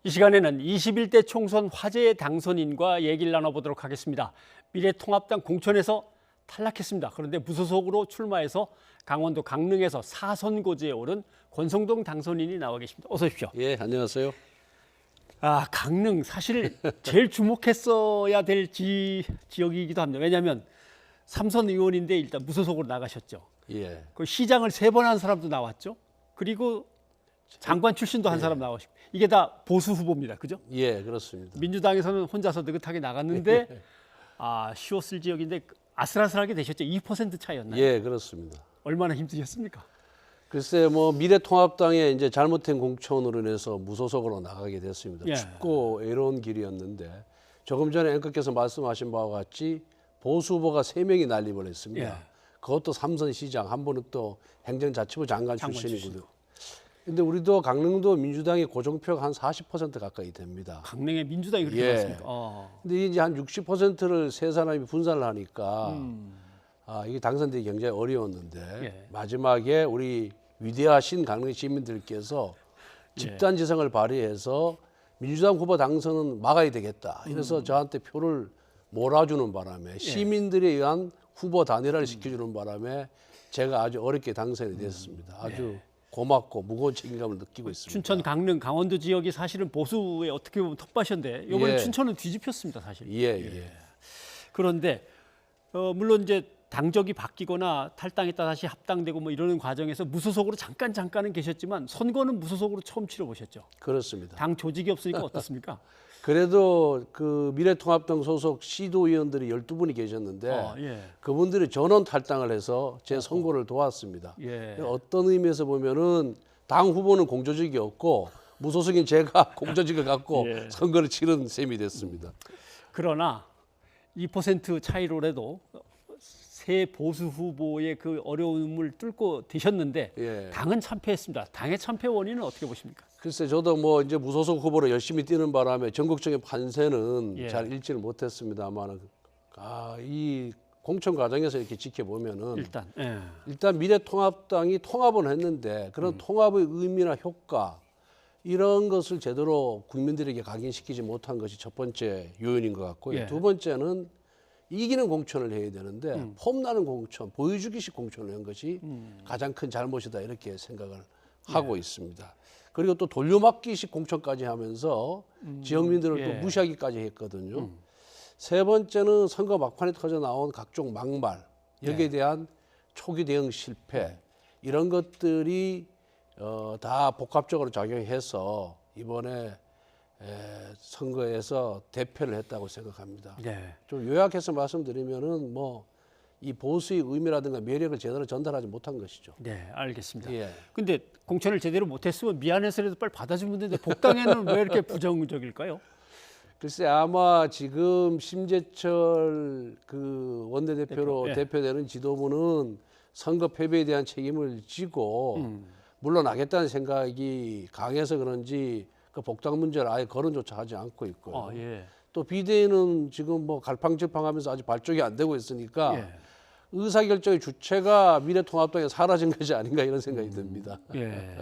이 시간에는 21대 총선 화제의 당선인과 얘기를 나눠보도록 하겠습니다. 미래통합당 공천에서 탈락했습니다. 그런데 무소속으로 출마해서 강원도 강릉에서 4선고지에 오른 권성동 당선인이 나와 계십니다. 어서 오십시오. 예, 안녕하세요. 강릉 사실 제일 주목했어야 될 지역이기도 합니다. 왜냐하면 3선 의원인데 일단 무소속으로 나가셨죠. 예, 그 시장을 3번 한 사람도 나왔죠. 그리고 장관 출신도 한 사람 나오시고 이게 다 보수 후보입니다. 그죠? 예, 그렇습니다. 민주당에서는 혼자서 느긋하게 나갔는데 쉬웠을 지역인데 아슬아슬하게 되셨죠. 2% 차이였나요? 예, 그렇습니다. 얼마나 힘드셨습니까? 글쎄, 뭐 미래통합당에 이제 잘못된 공천으로 인해서 무소속으로 나가게 됐습니다. 예. 춥고 외로운 길이었는데 조금 전에 앵커께서 말씀하신 바와 같이 보수 후보가 3명이 난립을 했습니다. 예. 그것도 3선 시장, 한 분은 또 행정자치부 장관 장관 출신이거든요. 근데 우리도 강릉도 민주당의 고정표가 한 40% 가까이 됩니다. 강릉에 민주당이 그렇게 예. 많습니까? 근데 이제 한 60%를 세 사람이 분산을 하니까 이게 당선되기 굉장히 어려웠는데 예. 마지막에 우리 위대하신 강릉 시민들께서 집단지성을 발휘해서 민주당 후보 당선은 막아야 되겠다. 이래서 저한테 표를 몰아주는 바람에 시민들에 의한 후보 단일화를 시켜주는 바람에 제가 아주 어렵게 당선이 됐습니다. 아주 고맙고 무거운 책임감을 느끼고 있습니다. 춘천, 강릉, 강원도 지역이 사실은 보수의 어떻게 보면 텃밭인데 이번에 예. 춘천은 뒤집혔습니다, 사실. 예. 그런데 물론 이제 당적이 바뀌거나 탈당했다 다시 합당되고 뭐 이러는 과정에서 무소속으로 잠깐은 계셨지만 선거는 무소속으로 처음 치러보셨죠. 그렇습니다. 당 조직이 없으니까 어떻습니까? 그래도 그 미래통합당 소속 시도의원들이 12분이 계셨는데 예. 그분들이 전원 탈당을 해서 제 선거를 도왔습니다. 예. 어떤 의미에서 보면은 당 후보는 공조직이 없고 무소속인 제가 공조직을 갖고 예. 선거를 치른 셈이 됐습니다. 그러나 2% 차이로라도 새 보수 후보의 그 어려움을 뚫고 되셨는데 예. 당은 참패했습니다. 당의 참패 원인은 어떻게 보십니까? 글쎄 저도 뭐 이제 무소속 후보로 열심히 뛰는 바람에 전국적인 판세는 예. 잘 읽지를 못했습니다만 이 공천 과정에서 이렇게 지켜보면은 일단 미래통합당이 통합은 했는데 그런 통합의 의미나 효과 이런 것을 제대로 국민들에게 각인시키지 못한 것이 첫 번째 요인인 것 같고요. 예. 두 번째는 이기는 공천을 해야 되는데 폼나는 공천, 보여주기식 공천을 한 것이 가장 큰 잘못이다 이렇게 생각을 하고 있습니다. 그리고 또 돌려막기식 공천까지 하면서 지역민들을 예. 또 무시하기까지 했거든요. 세 번째는 선거 막판에 터져 나온 각종 막말, 여기에 대한 초기 대응 실패 이런 것들이 다 복합적으로 작용해서 이번에 선거에서 대패를 했다고 생각합니다. 네. 좀 요약해서 말씀드리면은 뭐 이 보수의 의미라든가 매력을 제대로 전달하지 못한 것이죠. 네, 알겠습니다. 예. 근데 공천을 제대로 못했으면 미안해서라도 빨리 받아주면 되는데 복당에는 왜 이렇게 부정적일까요? 글쎄 아마 지금 심재철 그 원내대표로 예. 대표되는 지도부는 선거 패배에 대한 책임을 지고 물러나겠다는 생각이 강해서 그런지 그 복당 문제를 아예 거론조차 하지 않고 있고요. 예. 또 비대위는 지금 뭐 갈팡질팡하면서 아직 발족이 안 되고 있으니까 예. 의사결정의 주체가 미래통합당에 사라진 것이 아닌가 이런 생각이 듭니다. 예.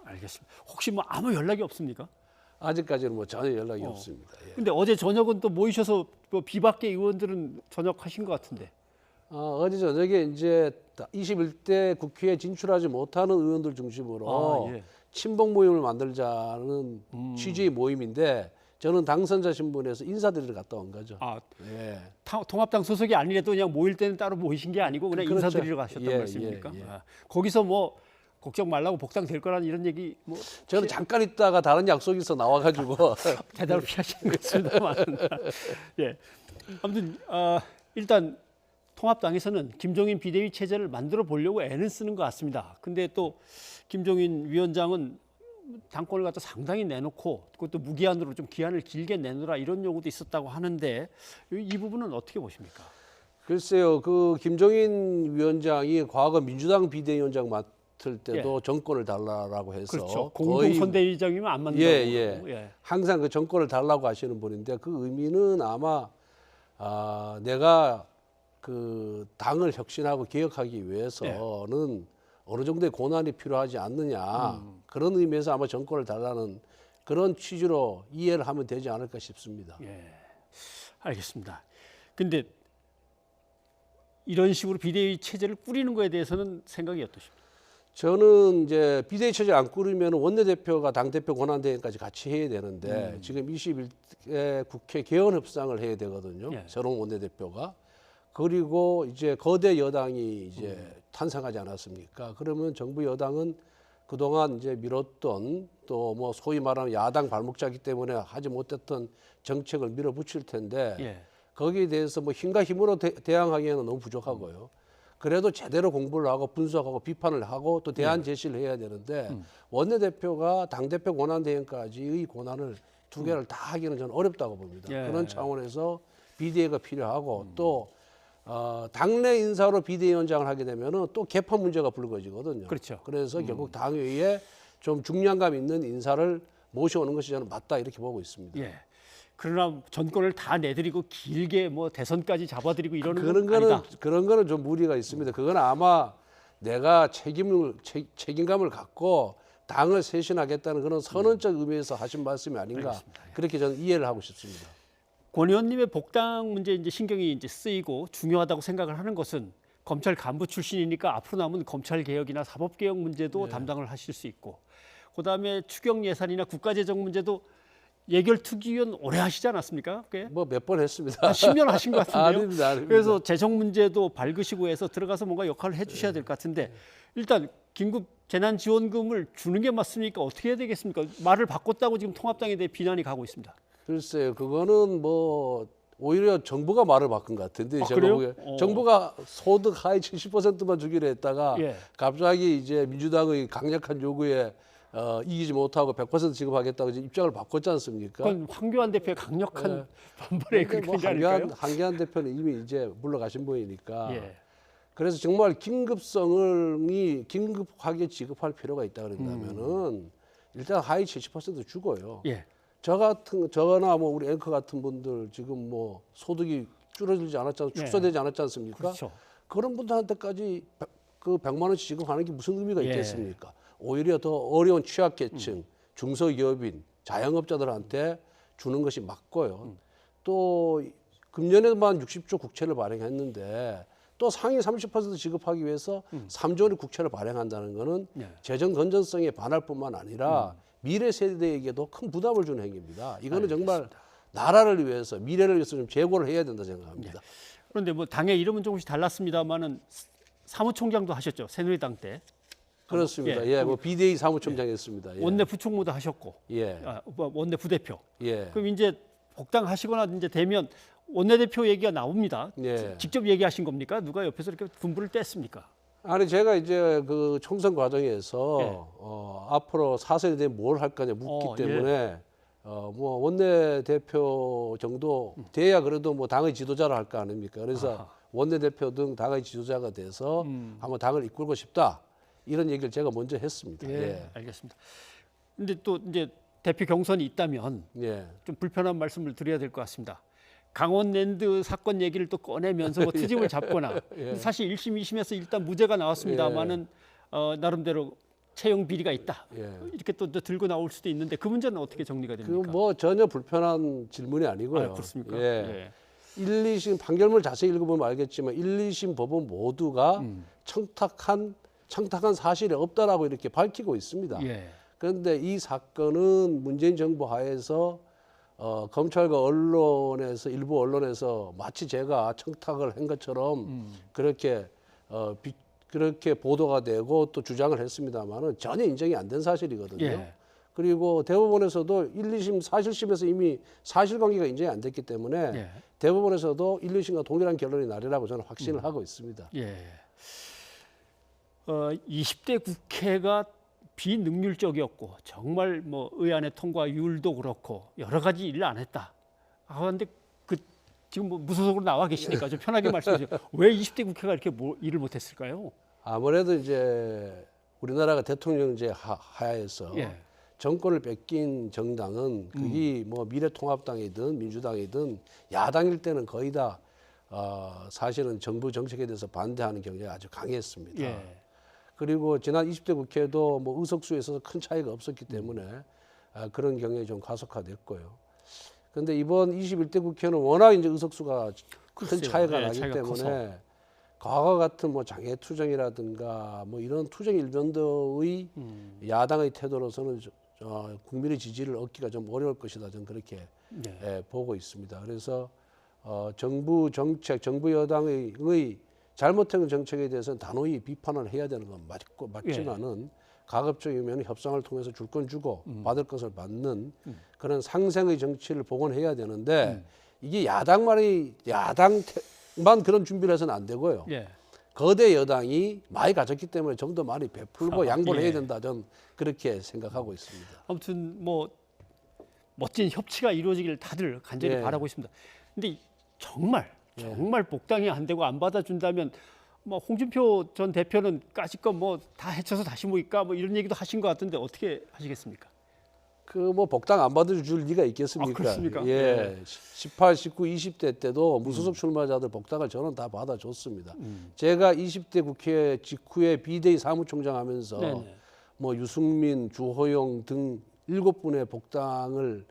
알겠습니다. 혹시 뭐 아무 연락이 없습니까? 아직까지는 뭐 전혀 연락이 없습니다. 예. 근데 어제 저녁은 또 모이셔서 뭐 비박계 의원들은 저녁하신 것 같은데. 어제 저녁에 이제 21대 국회에 진출하지 못하는 의원들 중심으로 예. 친박 모임을 만들자는 취지의 모임인데 저는 당선자 신분에서 인사드리러 갔다 온 거죠. 예. 통합당 소속이 아니라도 그냥 모일 때는 따로 모이신 게 아니고 그냥 그렇죠. 인사드리러 가셨단 예, 말씀입니까? 예. 거기서 뭐 걱정 말라고 복당 될 거라는 이런 얘기 뭐 저는 잠깐 있다가 다른 약속이 있어 나와가지고 대답을 피하시는 것 같습니다만. 예. 아무튼 일단 통합당에서는 김종인 비대위 체제를 만들어 보려고 애는 쓰는 것 같습니다. 근데 또 김종인 위원장은 당권을 갖다 상당히 내놓고 그것도 무기한으로 좀 기한을 길게 내놓으라 이런 요구도 있었다고 하는데 이 부분은 어떻게 보십니까? 글쎄요, 그 김종인 위원장이 과거 민주당 비대위원장 맡을 때도 정권을 달라고 해서 그렇죠. 공동선대위장이면 안 만든다고. 예. 항상 그 정권을 달라고 하시는 분인데 그 의미는 아마 내가 그 당을 혁신하고 개혁하기 위해서는 어느 정도의 고난이 필요하지 않느냐 그런 의미에서 아마 정권을 달라는 그런 취지로 이해를 하면 되지 않을까 싶습니다. 예, 알겠습니다. 근데 이런 식으로 비대위 체제를 꾸리는 거에 대해서는 생각이 어떠십니까? 저는 이제 비대위 체제 안 꾸리면 원내대표가 당대표 권한대행까지 같이 해야 되는데 지금 21대 국회 개헌 협상을 해야 되거든요. 예. 새로운 원내대표가. 그리고 이제 거대 여당이 이제 탄생하지 않았습니까? 그러면 정부 여당은 그동안 이제 미뤘던 또 뭐 소위 말하는 야당 발목잡기 때문에 하지 못했던 정책을 밀어붙일 텐데 예. 거기에 대해서 뭐 힘과 힘으로 대항하기에는 너무 부족하고요. 그래도 제대로 공부를 하고 분석하고 비판을 하고 또 대안 제시를 해야 되는데 원내대표가 당대표 권한대행까지의 권한을 두 개를 다 하기는 저는 어렵다고 봅니다. 예. 그런 차원에서 비대위가 필요하고 또 당내 인사로 비대위원장을 하게 되면은 또 개판 문제가 불거지거든요. 그렇죠. 그래서 결국 당회의에 좀 중량감 있는 인사를 모셔오는 것이 저는 맞다 이렇게 보고 있습니다. 예. 그러나 전권을 다 내드리고 길게 뭐 대선까지 잡아드리고 이러는 그런 건 거는 아니다. 그런 거는 좀 무리가 있습니다. 그건 아마 내가 책임감을 갖고 당을 쇄신하겠다는 그런 선언적 의미에서 하신 말씀이 아닌가 알겠습니다. 그렇게 저는 이해를 하고 싶습니다. 권 의원님의 복당 문제 이제 신경이 이제 쓰이고 중요하다고 생각을 하는 것은 검찰 간부 출신이니까 앞으로 남은 검찰 개혁이나 사법 개혁 문제도 담당을 하실 수 있고, 그다음에 추경 예산이나 국가재정 문제도 예결특위위원 오래 하시지 않았습니까? 그게 뭐 몇 번 했습니다. 한 10년 하신 것 같은데요. 아닙니다. 그래서 재정 문제도 밝으시고 해서 들어가서 뭔가 역할을 해주셔야 될 것 같은데 일단 긴급 재난지원금을 주는 게 맞습니까? 어떻게 해야 되겠습니까? 말을 바꿨다고 지금 통합당에 대해 비난이 가고 있습니다. 글쎄요, 그거는 뭐 오히려 정부가 말을 바꾼 것 같은데 제가 그래요? 보기에 정부가 소득 하위 70%만 주기로 했다가 예. 갑자기 이제 민주당의 강력한 요구에 이기지 못하고 100% 지급하겠다고 이제 입장을 바꿨지 않습니까? 그건 황교안 대표의 강력한 반발에 근데 그렇게 되지 않을까요? 한기안 대표는 이미 이제 물러가신 분이니까 예. 그래서 정말 긴급하게 지급할 필요가 있다 그런다면은 일단 하위 70% 주고요. 예. 저나 뭐 우리 앵커 같은 분들 지금 뭐 소득이 줄어들지 않았지 축소되지 않았지 않습니까? 그렇죠. 그런 분들한테까지 그 100만 원씩 지급하는 게 무슨 의미가 예. 있겠습니까? 오히려 더 어려운 취약계층, 중소기업인, 자영업자들한테 주는 것이 맞고요. 또 금년에만 60조 국채를 발행했는데 또 상위 30% 지급하기 위해서 3조 원의 국채를 발행한다는 것은 예. 재정 건전성에 반할 뿐만 아니라 미래 세대에게도 큰 부담을 주는 행위입니다. 이거는 정말 나라를 위해서 미래를 위해서 좀 재고를 해야 된다 생각합니다. 그런데 뭐 당의 이름은 조금씩 달랐습니다만은 사무총장도 하셨죠. 새누리당 때. 그렇습니다. 예. 뭐 비대위 사무총장 했습니다. 예. 원내 부총무도 하셨고. 예. 원내 부대표. 예. 그럼 이제 복당하시거나 이제 되면 원내대표 얘기가 나옵니다. 예. 직접 얘기하신 겁니까? 누가 옆에서 이렇게 분부를 뗐습니까? 아니 제가 이제 그 총선 과정에서 예. 앞으로 사선에 대해 뭘 할 거냐 묻기 때문에 뭐 원내 대표 정도 돼야 그래도 뭐 당의 지도자를 할 거 아닙니까? 그래서 원내 대표 등 당의 지도자가 돼서 한번 당을 이끌고 싶다 이런 얘기를 제가 먼저 했습니다. 예. 알겠습니다. 근데 또 이제 대표 경선이 있다면 예. 좀 불편한 말씀을 드려야 될 것 같습니다. 강원랜드 사건 얘기를 또 꺼내면서 뭐 트집을 잡거나 근데 사실 1심, 2심에서 일단 무죄가 나왔습니다만은 나름대로 채용 비리가 있다. 이렇게 또 들고 나올 수도 있는데 그 문제는 어떻게 정리가 됩니까? 그 뭐 전혀 불편한 질문이 아니고요. 그렇습니까? 예. 1, 2심 판결문 자세히 읽어보면 알겠지만 1, 2심 법원 모두가 청탁한 사실이 없다라고 이렇게 밝히고 있습니다. 예. 그런데 이 사건은 문재인 정부 하에서 검찰과 언론에서 일부 언론에서 마치 제가 청탁을 한 것처럼 그렇게 그렇게 보도가 되고 또 주장을 했습니다만은 전혀 인정이 안 된 사실이거든요. 예. 그리고 대법원에서도 1, 2심 사실심에서 이미 사실관계가 인정이 안 됐기 때문에 예. 대법원에서도 1, 2심과 동일한 결론이 나리라고 저는 확신을 하고 있습니다. 예. 20대 국회가 비능률적이었고 정말 뭐 의안의 통과율도 그렇고 여러 가지 일을 안 했다. 그런데 그 지금 뭐 무소속으로 나와 계시니까 좀 편하게 말씀해 주세요. 왜 20대 국회가 이렇게 일을 못했을까요? 아무래도 이제 우리나라가 대통령제 하에서 정권을 뺏긴 정당은 그게 뭐 미래통합당이든 민주당이든 야당일 때는 거의 다 사실은 정부 정책에 대해서 반대하는 경향이 아주 강했습니다. 그리고 지난 20대 국회도 뭐 의석수에 있어서 큰 차이가 없었기 때문에 그런 경향이 좀 가속화됐고요. 그런데 이번 21대 국회는 워낙 이제 의석수가 큰 글쎄요. 차이가 네, 나기 차이가 때문에 커서. 과거 같은 뭐 장애 투쟁이라든가 뭐 이런 투쟁 일변도의 야당의 태도로서는 국민의 지지를 얻기가 좀 어려울 것이다. 저는 그렇게 네. 보고 있습니다. 그래서 정부 정책, 정부 여당의 잘못된 정책에 대해서는 단호히 비판을 해야 되는 건 맞지만은 가급적이면 협상을 통해서 줄 건 주고 받을 것을 받는 그런 상생의 정치를 복원해야 되는데 이게 야당만 그런 준비를 해서는 안 되고요. 예. 거대 여당이 많이 가졌기 때문에 좀 더 많이 베풀고 양보를 예. 해야 된다. 저는 그렇게 생각하고 있습니다. 아무튼 뭐 멋진 협치가 이루어지기를 다들 간절히 예. 바라고 있습니다. 근데 정말 복당이 안 되고 안 받아준다면 뭐 홍준표 전 대표는 까짓 뭐 다 해쳐서 다시 모일까 뭐 이런 얘기도 하신 것 같은데 어떻게 하시겠습니까? 그 뭐 복당 안 받아줄 리가 있겠습니까? 그렇습니까? 예. 18, 19, 20대 때도 무소속 출마자들 복당을 저는 다 받아줬습니다. 제가 20대 국회 직후에 비대위 사무총장 하면서 네네. 뭐 유승민, 주호영 등 7분의 복당을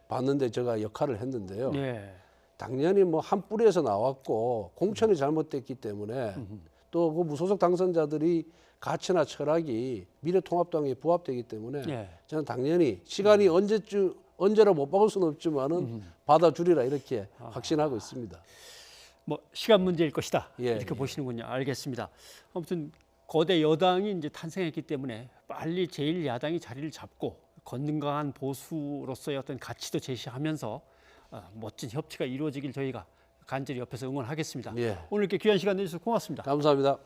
받는데 제가 역할을 했는데요. 예. 당연히 뭐 한 뿌리에서 나왔고 공천이 잘못됐기 때문에 또 그 무소속 당선자들이 가치나 철학이 미래통합당에 부합되기 때문에 예. 저는 당연히 시간이 언제라 못 박을 수는 없지만은 받아주리라 이렇게 확신하고 있습니다. 뭐 시간 문제일 것이다 예, 이렇게 예. 보시는군요. 알겠습니다. 아무튼 거대 여당이 이제 탄생했기 때문에 빨리 제1야당이 자리를 잡고 건강한 보수로서의 어떤 가치도 제시하면서 멋진 협치가 이루어지길 저희가 간절히 옆에서 응원하겠습니다. 예. 오늘 이렇게 귀한 시간 내주셔서 고맙습니다. 감사합니다.